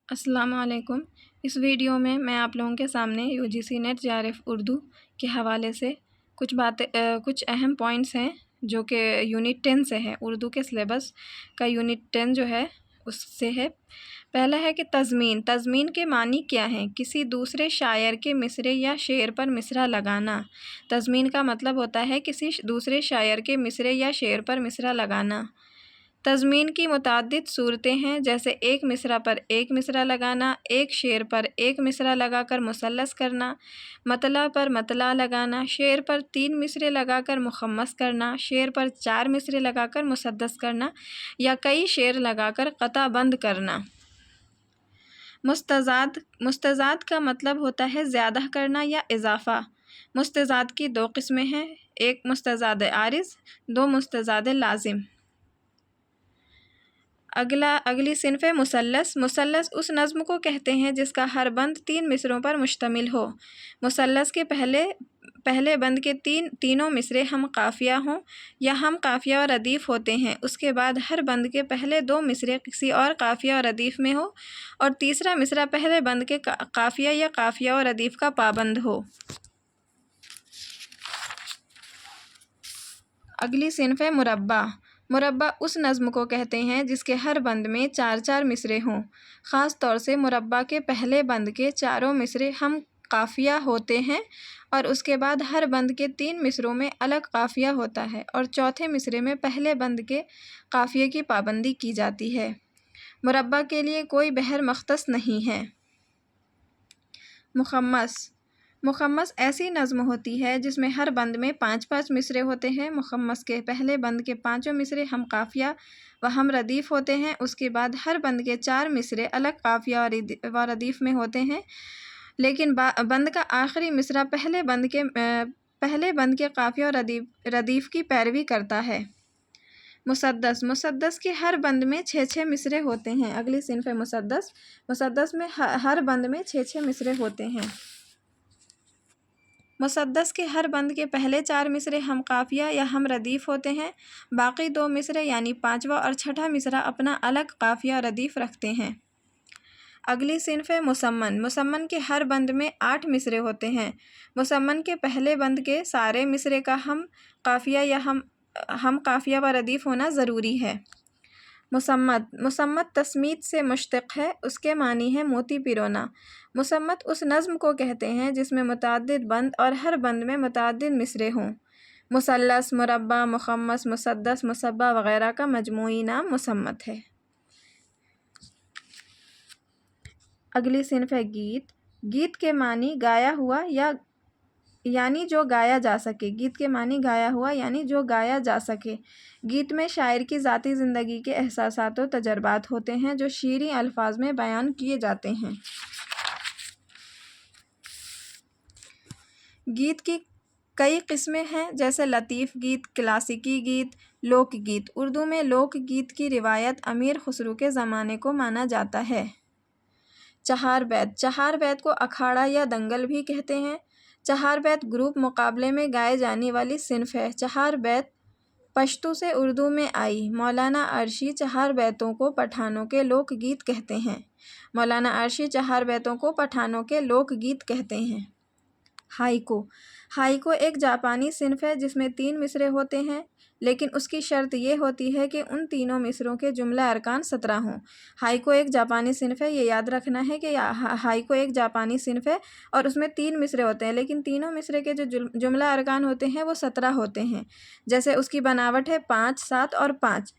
السلام علیکم۔ اس ویڈیو میں آپ لوگوں کے سامنے UGC نیٹ JRF اردو کے حوالے سے کچھ اہم پوائنٹس ہیں جو کہ یونٹ 10 سے ہے۔ اردو کے سلیبس کا یونٹ 10 جو ہے اس سے ہے۔ پہلا ہے کہ تضمین۔ تضمین کے معنی کیا ہیں؟ کسی دوسرے شاعر کے مصرعے یا شعر پر مصرع لگانا۔ تضمین کا مطلب ہوتا ہے کسی دوسرے شاعر کے مصرعے یا شعر پر مصرع لگانا۔ تضمین کی متعدد صورتیں ہیں، جیسے ایک مصرع پر ایک مصرع لگانا، ایک شعر پر ایک مصرع لگا کر مثلث کرنا، مطلع پر مطلع لگانا، شعر پر 3 مصرعے لگا کر مخمس کرنا، شعر پر 4 مصرعے لگا کر مسدس کرنا یا کئی شعر لگا کر قطع بند کرنا۔ مستضاد کا مطلب ہوتا ہے زیادہ کرنا یا اضافہ۔ مستضاد کی 2 قسمیں ہیں، ایک مستضاد عارض، 2 مستضاد لازم۔ اگلی صنف ہے مثلث۔ مثلث اس نظم کو کہتے ہیں جس کا ہر بند 3 مصرعوں پر مشتمل ہو۔ مثلث کے پہلے بند کے تینوں مصرعے ہم قافیہ ہوں یا ہم قافیہ و ردیف ہوتے ہیں۔ اس کے بعد ہر بند کے پہلے 2 مصرعے کسی اور قافیہ و ردیف میں ہو اور تیسرا مصرع پہلے بند کے قافیہ یا قافیہ و ردیف کا پابند ہو۔ اگلی صنف ہے مربع۔ مربع اس نظم کو کہتے ہیں جس کے ہر بند میں 4 مصرعے ہوں۔ خاص طور سے مربع کے پہلے بند کے 4 مصرعے ہم قافیہ ہوتے ہیں اور اس کے بعد ہر بند کے 3 مصرعوں میں الگ قافیہ ہوتا ہے اور چوتھے مصرعے میں پہلے بند کے قافیے کی پابندی کی جاتی ہے۔ مربع کے لیے کوئی بحر مختص نہیں ہے۔ مخمس۔ مخمس ایسی نظم ہوتی ہے جس میں ہر بند میں 5 مصرعے ہوتے ہیں۔ مخمس کے پہلے بند کے 5 مصرعے ہم قافیہ و ہم ردیف ہوتے ہیں۔ اس کے بعد ہر بند کے 4 مصرعے الگ قافیہ و ردیف میں ہوتے ہیں، لیکن بند کا آخری مصرع پہلے بند کے قافیہ و ردیف کی پیروی کرتا ہے۔ مسدس۔ مسدس کے ہر بند میں 6 مصرعے ہوتے ہیں۔ اگلی صنف ہے مسدس۔ مسدس میں ہر بند میں 6 مصرعے ہوتے ہیں۔ مسدس کے ہر بند کے پہلے 4 مصرعے ہم قافیہ یا ہم ردیف ہوتے ہیں۔ باقی 2 مصرعے یعنی 5واں اور 6واں مصرع اپنا الگ قافیہ ردیف رکھتے ہیں۔ اگلی صنف ہے مسمن۔ مسمن کے ہر بند میں 8 مصرعے ہوتے ہیں۔ مسمن کے پہلے بند کے سارے مصرعے کا ہم قافیہ یا ہم قافیہ و ردیف ہونا ضروری ہے۔ مسمت۔ مسمت تسمیت سے مشتق ہے، اس کے معنی ہے موتی پرونا۔ مسمت اس نظم کو کہتے ہیں جس میں متعدد بند اور ہر بند میں متعدد مصرعے ہوں۔ مثلث، مربع، مخمس، مسدس، مصبع وغیرہ کا مجموعی نام مسمت ہے۔ اگلی صنف ہے گیت۔ گیت کے معنی گایا ہوا یعنی جو گایا جا سکے۔ گیت کے معنی گایا ہوا یعنی جو گایا جا سکے۔ گیت میں شاعر کی ذاتی زندگی کے احساسات و تجربات ہوتے ہیں جو شعری الفاظ میں بیان کیے جاتے ہیں۔ گیت کی کئی قسمیں ہیں، جیسے لطیف گیت، کلاسیکی گیت، لوک گیت۔ اردو میں لوک گیت کی روایت امیر خسرو کے زمانے کو مانا جاتا ہے۔ چہار بیت۔ چہار بیت کو اکھاڑا یا دنگل بھی کہتے ہیں۔ چہار بیت گروپ مقابلے میں گائے جانے والی صنف ہے۔ چہار بیت پشتو سے اردو میں آئی۔ مولانا عرشی چہار بیتوں کو پٹھانوں کے لوک گیت کہتے ہیں۔ مولانا عرشی چہار بیتوں کو پٹھانوں کے لوک گیت کہتے ہیں۔ ہائیکو۔ ہائیکو ایک جاپانی صنف ہے جس میں 3 مصرعے ہوتے ہیں، لیکن اس کی شرط یہ ہوتی ہے کہ ان تینوں مصرعوں کے جملہ ارکان 17 ہوں۔ ہائیکو ایک جاپانی صنف ہے، یہ یاد رکھنا ہے کہ ہائیکو ایک جاپانی صنف ہے اور اس میں 3 مصرعے ہوتے ہیں، لیکن تینوں مصرعے کے جو جملہ ارکان ہوتے ہیں وہ 17 ہوتے ہیں۔ جیسے اس کی بناوٹ ہے 5، 7 اور 5۔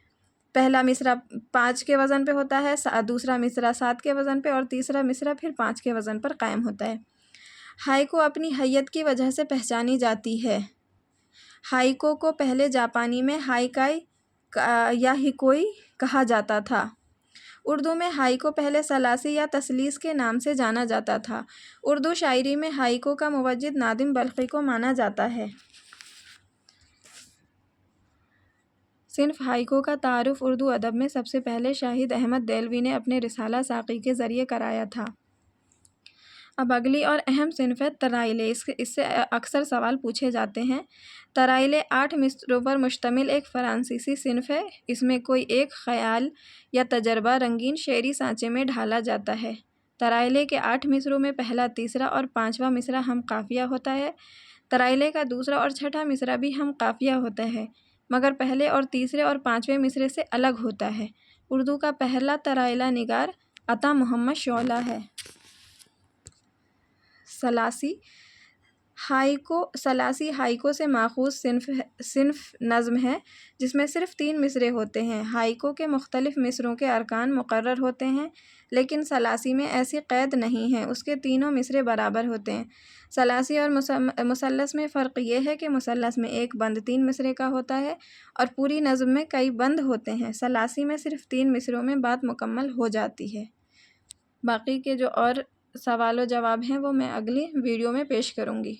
پہلا مصرع 5 کے وزن پہ ہوتا ہے، دوسرا مصرع 7 کے وزن پہ اور تیسرا مصرع پھر 5 کے وزن پر قائم ہوتا ہے۔ ہائیکو اپنی حیت کی وجہ سے پہچانی جاتی ہے۔ ہائیکو کو پہلے جاپانی میں ہائیکائی یا ہیکوئی کہا جاتا تھا۔ اردو میں ہائیکو پہلے ثلاثی یا تثلیث کے نام سے جانا جاتا تھا۔ اردو شاعری میں ہائیکو کا موجد نادم بلخی کو مانا جاتا ہے۔ صنف ہائیکو کا تعارف اردو ادب میں سب سے پہلے شاہد احمد دہلوی نے اپنے رسالہ ساقی کے ذریعے کرایا تھا۔ اب اگلی اور اہم صنف ہے ترائلے۔ اس سے اکثر سوال پوچھے جاتے ہیں۔ ترائلے 8 مصروں پر مشتمل ایک فرانسیسی صنف ہے۔ اس میں کوئی ایک خیال یا تجربہ رنگین شعری سانچے میں ڈھالا جاتا ہے۔ ترائلے کے 8 مصروں میں پہلا، تیسرا اور 5واں مصرع ہم قافیہ ہوتا ہے۔ ترائلے کا دوسرا اور چھٹا مصرع بھی ہم قافیہ ہوتا ہے، مگر پہلے اور تیسرے اور 5ویں مصرعے سے الگ ہوتا ہے۔ اردو کا پہلا ترائلہ نگار عطا محمد شعلہ ہے۔ ثلاثی ہائیکو سے ماخوذ صنف نظم ہے جس میں صرف 3 مصرعے ہوتے ہیں۔ ہائیکو کے مختلف مصرعوں کے ارکان مقرر ہوتے ہیں، لیکن ثلاثی میں ایسی قید نہیں ہے، اس کے تینوں مصرعے برابر ہوتے ہیں۔ ثلاثی اور مثلث میں فرق یہ ہے کہ مثلث میں ایک بند 3 مصرعے کا ہوتا ہے اور پوری نظم میں کئی بند ہوتے ہیں۔ ثلاثی میں صرف 3 مصرعوں میں بات مکمل ہو جاتی ہے۔ باقی کے جو اور سوال و جواب ہیں وہ میں اگلی ویڈیو میں پیش کروں گی۔